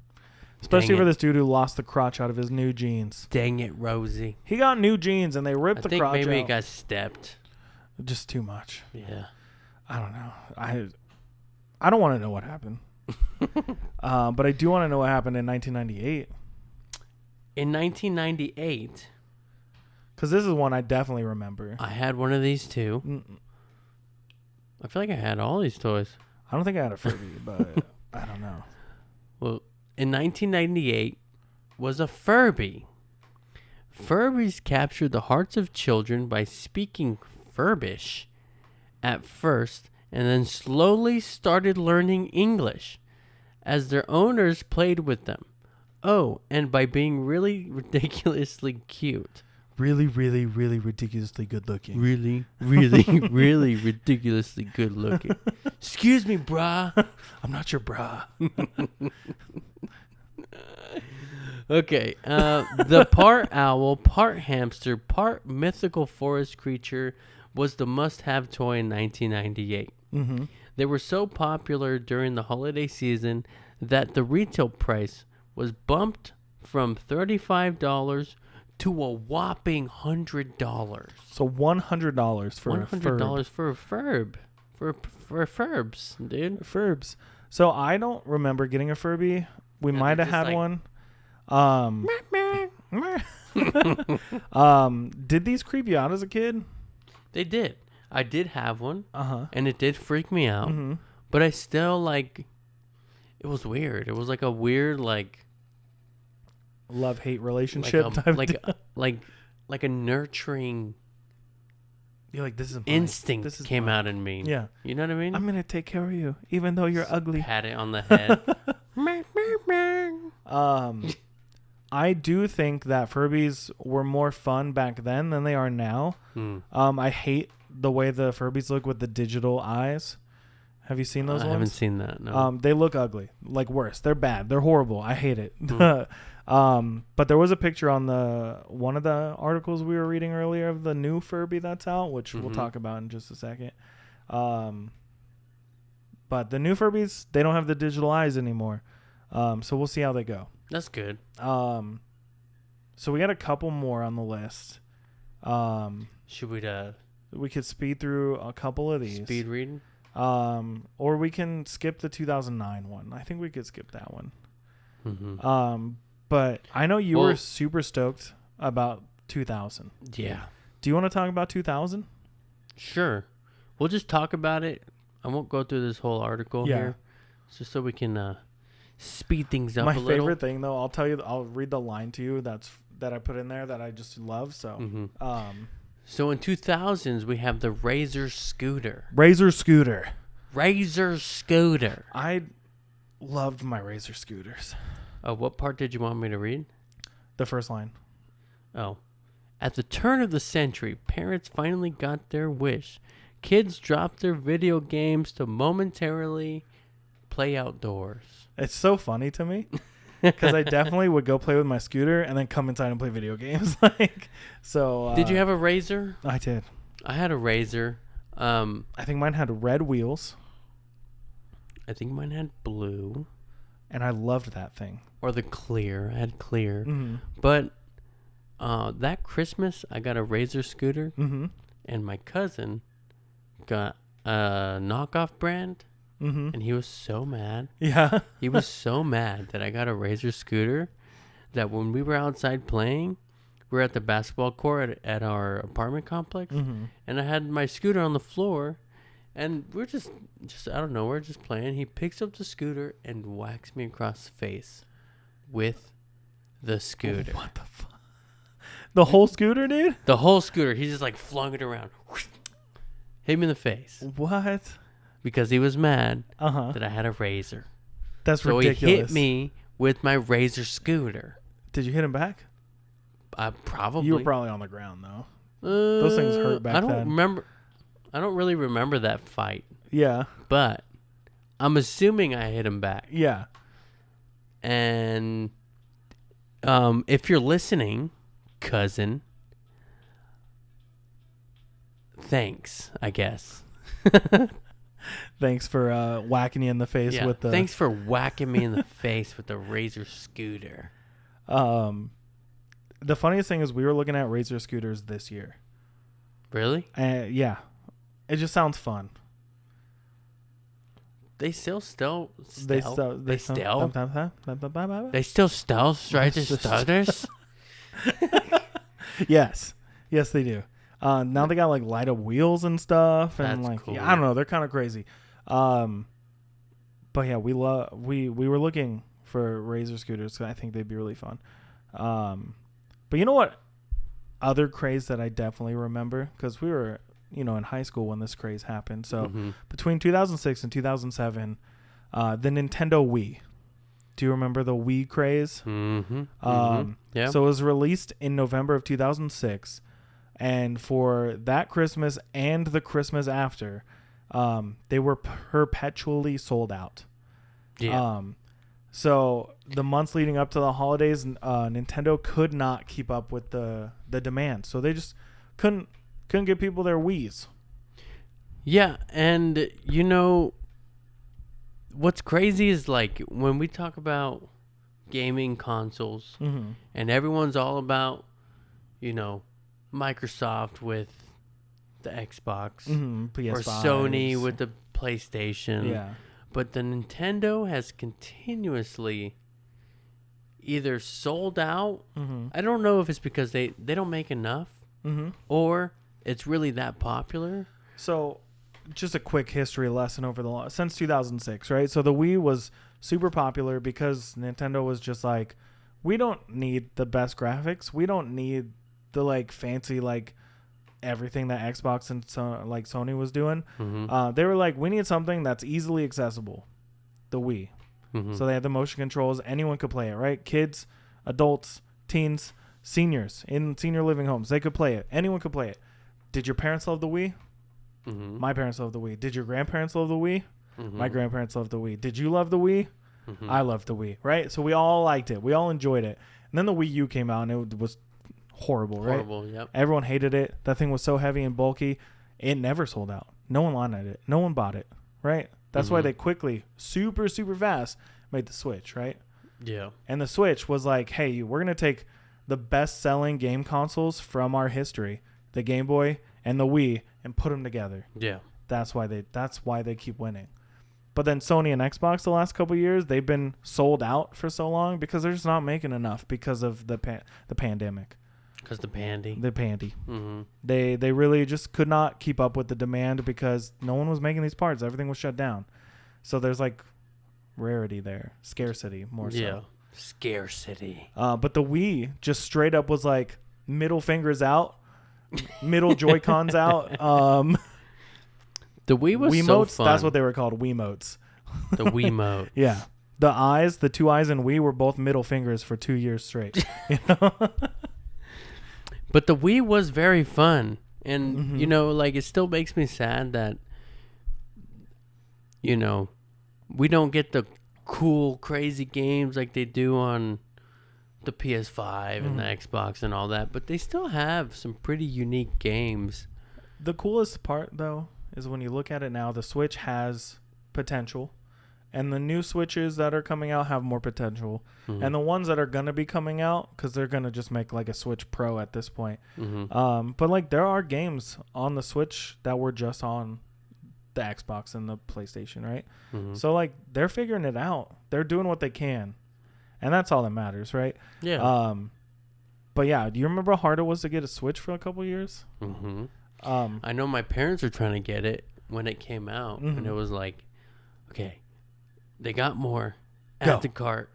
Especially for this dude who lost the crotch out of his new jeans.
Dang it, Rosie.
He got new jeans and they ripped the crotch out. I think
maybe he got stepped.
Just too much.
Yeah.
I don't know. I don't want to know what happened. But I do want to know what happened in 1998.
In 1998.
Because this is one I definitely remember.
I had one of these too. I feel like I had all these toys.
I don't think I had a Furby, but I don't know.
Well, in 1998 was a Furby. Furbies captured the hearts of children by speaking Furbish at first, and then slowly started learning English as their owners played with them. Oh, and by being really ridiculously cute.
Really, really, really ridiculously good looking.
Really, really, really ridiculously good looking. Excuse me, brah.
I'm not your brah.
Okay. The part owl, part hamster, part mythical forest creature was the must-have toy in 1998.
Mm-hmm.
They were so popular during the holiday season that the retail price was bumped from $35 to a whopping $100.
So $100 for
$100 for a Furb. For Furbs, dude.
Furbs. So I don't remember getting a Furby. We might have had one. Did these creep you out as a kid?
They did. I did have one.
Uh-huh.
And it did freak me out.
Mm-hmm.
But I still, it was weird. It was like a weird,
love-hate relationship type
like a nurturing
you're like, this is
instinct
this is
came
mine.
out in me.
Yeah.
You know what I mean?
I'm going to take care of you, even though you're ugly.
Pat it on the head.
I do think that Furbies were more fun back then than they are now. I hate the way the Furbies look with the digital eyes. Have you seen those ones?
I haven't seen that, no.
They look ugly. Like worse. They're bad. They're horrible. I hate it. But there was a picture on one of the articles we were reading earlier of the new Furby that's out, which we'll talk about in just a second. But the new Furbies, they don't have the digital eyes anymore. So we'll see how they go.
That's good.
So we got a couple more on the list.
Should
we could speed through a couple of these.
Speed reading?
Or we can skip the 2009 one. I think we could skip that one.
Mm-hmm.
But I know you were super stoked about 2000.
Yeah.
Do you want to talk about 2000?
Sure. We'll just talk about it. I won't go through this whole article here. Just so we can speed things up a little.
My favorite thing, though, I'll read the line to you that I put in there that I just love. So,
so in 2000s, we have the Razor Scooter.
Razor Scooter.
I
loved my Razor Scooters.
What part did you want me to read?
The first line.
Oh. At the turn of the century, parents finally got their wish. Kids dropped their video games to momentarily play outdoors.
It's so funny to me because I definitely would go play with my scooter and then come inside and play video games.
Did you have a Razor?
I did.
I had a Razor.
I think mine had red wheels.
I think mine had blue.
And I loved that thing.
Or the clear. I had clear.
Mm-hmm.
But that Christmas, I got a Razor scooter.
Mm-hmm.
And my cousin got a knockoff brand.
Mm-hmm.
And he was so mad.
Yeah.
He was so mad that I got a Razor scooter that when we were outside playing, we were at the basketball court at our apartment complex.
Mm-hmm.
And I had my scooter on the floor. And we're just I don't know, we're just playing. He picks up the scooter and whacks me across the face with the scooter.
What the fuck? The whole scooter, dude?
The whole scooter. He just flung it around. Hit me in the face.
What?
Because he was mad
that
I had a Razor.
That's ridiculous.
So he hit me with my Razor scooter.
Did you hit him back?
Probably.
You were probably on the ground, though. Those things hurt back then.
I don't really remember that fight.
Yeah.
But I'm assuming I hit him back.
Yeah.
And if you're listening, cousin, thanks, I guess.
Thanks for whacking you in the face with the...
Thanks for whacking me in the face with the Razor scooter.
The funniest thing is we were looking at Razor scooters this year.
Really?
Yeah. It just sounds fun.
They still stealth Strider Stutters?
Yes, they do. Now they got light up wheels and stuff, and
That's cool.
I don't know, they're kind of crazy. But yeah, we were looking for Razor scooters. I think they'd be really fun. But you know what? Other craze that I definitely remember, because we were in high school when this craze happened. So between 2006 and 2007, the Nintendo Wii. Do you remember the Wii craze?
Yeah.
So it was released in November of 2006. And for that Christmas and the Christmas after, they were perpetually sold out.
Yeah.
So the months leading up to the holidays, Nintendo could not keep up with the demand. So they just couldn't get people their Wiis.
Yeah, and you know what's crazy is like when we talk about gaming consoles, and everyone's all about, you know, Microsoft with the Xbox,
PS5s.
or Sony with the PlayStation.
Yeah.
But the Nintendo has continuously either sold out. I don't know if it's because they don't make enough, or it's really that popular.
So just a quick history lesson since 2006, right? So the Wii was super popular because Nintendo was just like, we don't need the best graphics. We don't need the like fancy like everything that Xbox and like Sony was doing. They were like, we need something that's easily accessible. The Wii. So they had the motion controls. Anyone could play it, right? Kids, adults, teens, seniors in senior living homes. They could play it. Anyone could play it. Did your parents love the Wii? My parents loved the Wii. Did your grandparents love the Wii? My grandparents loved the Wii. Did you love the Wii? I loved the Wii, right? So we all liked it. We all enjoyed it. And then the Wii U came out, and it was horrible, right?
Horrible, yep.
Everyone hated it. That thing was so heavy and bulky. It never sold out. No one wanted it. No one bought it, right? That's why they quickly, super, super fast, made the Switch, right?
Yeah.
And the Switch was like, hey, we're going to take the best-selling game consoles from our history, the Game Boy and the Wii, and put them together.
Yeah.
That's why they keep winning. But then Sony and Xbox the last couple of years, they've been sold out for so long because they're just not making enough because of the pandemic.
Because the pandy.
The pandy. They really just could not keep up with the demand because no one was making these parts. Everything was shut down. So there's like rarity there. Scarcity more so. Yeah.
Scarcity.
But the Wii just straight up was like middle fingers out, middle Joy-Cons out.
The Wii was
Wiimotes,
so fun.
That's what they were called, Wiimotes.
The Wiimote.
Yeah. The two eyes in Wii were both middle fingers for 2 years straight. You know?
But the Wii was very fun. And, you know, like, it still makes me sad that, you know, we don't get the cool, crazy games like they do on the PS5 and the Xbox and all that. But they still have some pretty unique games.
The coolest part, though, is when you look at it now, the Switch has potential. And the new Switches that are coming out have more potential. And the ones that are going to be coming out, because they're going to just make like a Switch Pro at this point. But like there are games on the Switch that were just on the Xbox and the PlayStation, right? So like they're figuring it out. They're doing what they can. And that's all that matters, right?
Yeah.
But yeah, do you remember how hard it was to get a Switch for a couple of years?
I know my parents were trying to get it when it came out. And it was like, okay, they got more. Add to cart.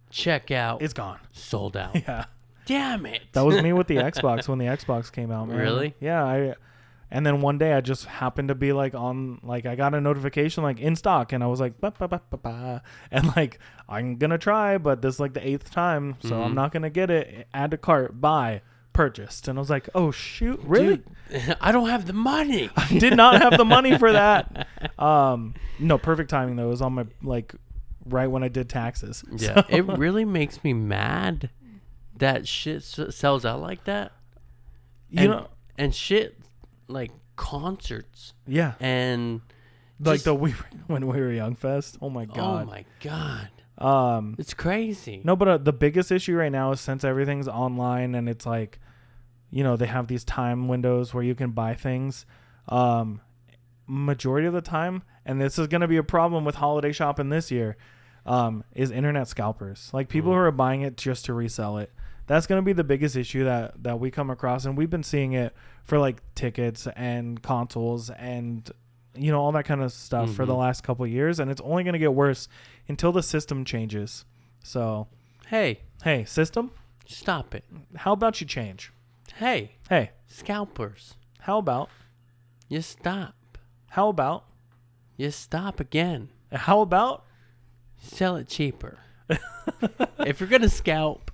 Check out.
It's gone.
Sold out.
Yeah.
Damn it.
That was me with the Xbox when the Xbox came out, man.
Really?
Yeah. And then one day I just happened to be like on, like I got a notification like in stock and I was like, ba, ba, ba, ba, ba. And like, I'm going to try, but this is like the 8th time. So I'm not going to get it. Add to cart. Buy. Purchased. And I was like, oh shoot, really?
Dude, I don't have the money.
I did not have the money for that. No, perfect timing though. It was on my like right when I did taxes.
Yeah. So. It really makes me mad that shit sells out like that.
You know,
and shit like concerts.
Yeah.
And
like when we were young fest. Oh my god.
Oh my god. It's crazy.
No, but the biggest issue right now is since everything's online and it's like, you know, they have these time windows where you can buy things. Majority of the time, and this is going to be a problem with holiday shopping this year, is internet scalpers. Like people who are buying it just to resell it. That's going to be the biggest issue that we come across. And we've been seeing it for like tickets and consoles and, you know, all that kind of stuff for the last couple of years. And it's only going to get worse until the system changes. So, hey, system,
stop it.
How about you change?
Hey, scalpers.
How about
you stop?
How about
you stop again?
How about
sell it cheaper? If you're going to scalp,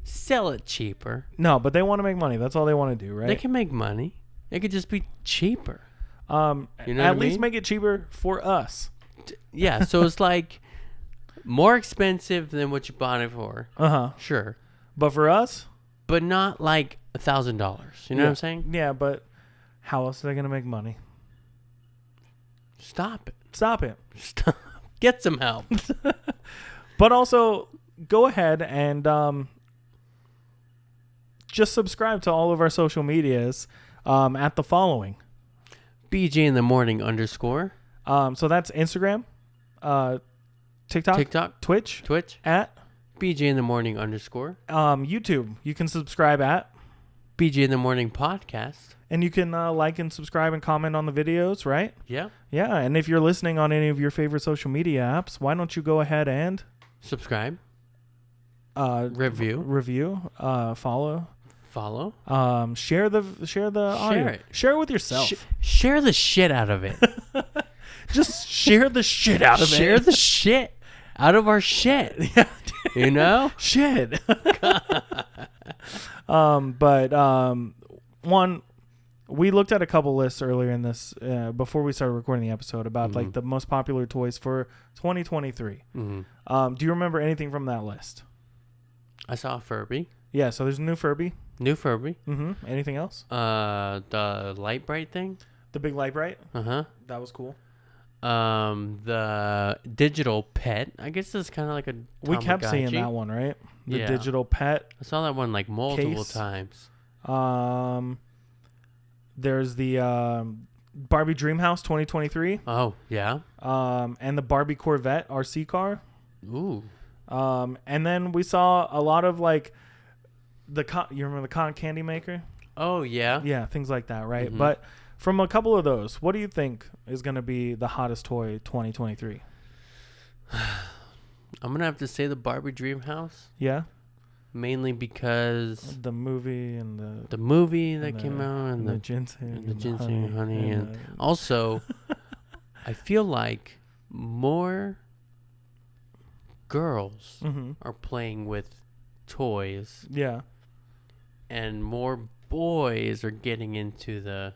sell it cheaper.
No, but they want to make money. That's all they want to do, right?
They can make money. It could just be cheaper.
You know at least make it cheaper for us.
Yeah, so it's like More expensive than what you bought it for. Sure.
But for us,
but not like $1,000. You know what I'm saying?
Yeah, but how else are they gonna make money?
Stop it.
Stop.
Get some help.
But also, go ahead and just subscribe to all of our social medias at the following.
BJ in the morning _.
So that's Instagram, TikTok, Twitch at
BJ in the morning _.
YouTube. You can subscribe at
BJ in the morning podcast.
And you can like and subscribe and comment on the videos, right?
Yeah.
Yeah, and if you're listening on any of your favorite social media apps, why don't you go ahead and
subscribe,
review, follow, share the audio. Share it with yourself.
Share the shit out of it.
Just share the shit out of it.
Share the shit out of our shit. Yeah, you know,
shit. One. We looked at a couple lists earlier in this before we started recording the episode about like the most popular toys for 2023. Do you remember anything from that list?
I saw a Furby.
Yeah, so there's a new Furby. Anything else?
The light bright thing.
The big light bright. That was cool.
The digital pet. I guess it's kind of like a Tamagotchi.
We kept seeing that one, right? The digital pet.
I saw that one like multiple times.
There's the Barbie Dreamhouse 2023.
Oh, yeah.
And the Barbie Corvette RC car.
Ooh.
And then we saw a lot of like you remember the cotton candy maker?
Oh, yeah.
Yeah, things like that, right? But from a couple of those, what do you think is going to be the hottest toy 2023?
I'm going to have to say the Barbie Dreamhouse.
Yeah.
Mainly because
the movie and
the movie that came out and
the ginseng
and honey and also I feel like more girls are playing with toys.
Yeah.
And more boys are getting into the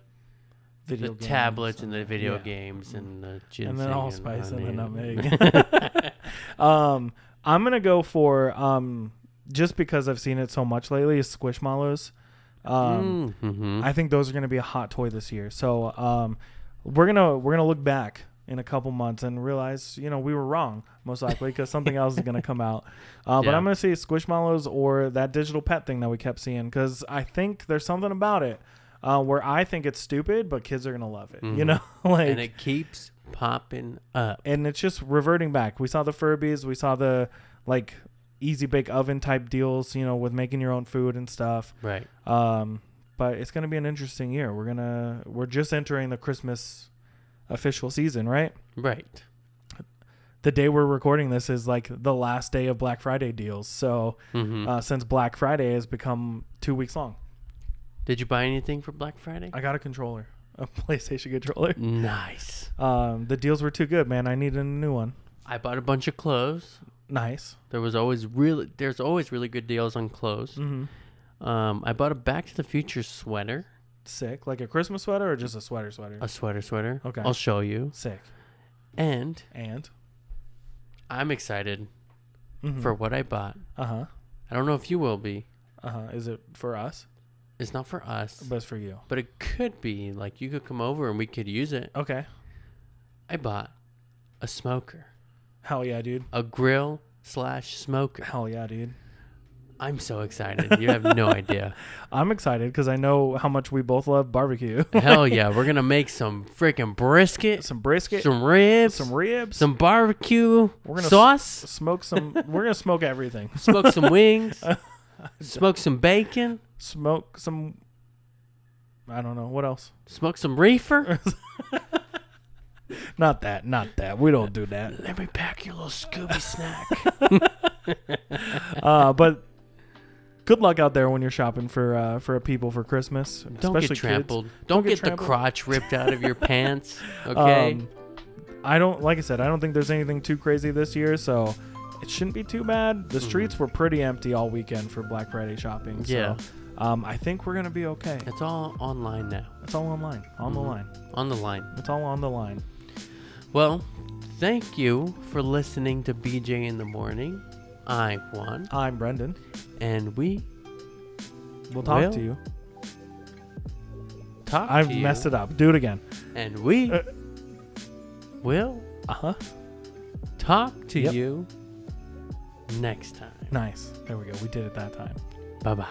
tablets and the video games and the ginseng
and then allspice and the nutmeg. I'm gonna go for just because I've seen it so much lately, is Squishmallows. I think those are going to be a hot toy this year. So we're gonna look back in a couple months and realize, we were wrong, most likely, because something else is going to come out. But I'm going to say Squishmallows or that digital pet thing that we kept seeing, because I think there's something about it where I think it's stupid, but kids are going to love it. And
it keeps popping up.
And it's just reverting back. We saw the Furbies. We saw the, easy bake oven type deals, with making your own food and stuff.
Right.
But it's going to be an interesting year. We're just entering the Christmas official season, right?
Right.
The day we're recording this is the last day of Black Friday deals. So since Black Friday has become 2 weeks long.
Did you buy anything for Black Friday?
I got a controller, a PlayStation controller.
Nice.
The deals were too good, man. I needed a new one.
I bought a bunch of clothes.
Nice.
There's always really good deals on clothes. I bought a Back to the Future sweater.
Sick. Like a Christmas sweater or just a sweater?
A sweater.
Okay.
I'll show you.
Sick.
And I'm excited for what I bought. I don't know if you will be.
Is it for us?
It's not for us.
But it's for you.
But it could be. You could come over and we could use it.
Okay.
I bought a smoker.
Hell yeah, dude.
A grill/smoker.
Hell yeah, dude.
I'm so excited. You have no idea.
I'm excited because I know how much we both love barbecue.
Hell yeah. We're going to make some freaking brisket.
Some
ribs. Some barbecue.
We're gonna
sauce.
We're going to smoke everything.
Smoke some wings. Smoke some bacon.
Smoke some... I don't know. What else?
Smoke some reefer.
Not that. We don't do that.
Let me pack your little Scooby snack.
But good luck out there when you're shopping for people for Christmas.
Don't get trampled. Don't get the crotch ripped out of your pants. Okay.
I don't think there's anything too crazy this year, so it shouldn't be too bad. The streets were pretty empty all weekend for Black Friday shopping. So, I think we're gonna be okay.
It's all online now.
It's all online. On the line.
On the line.
It's all on the line.
Well, thank you for listening to BJ in the Morning. I'm Juan.
I'm Brendan.
And we
will talk to you.
I've
messed it up. Do it again.
And we will talk to you next time.
Nice. There we go. We did it that time.
Bye-bye.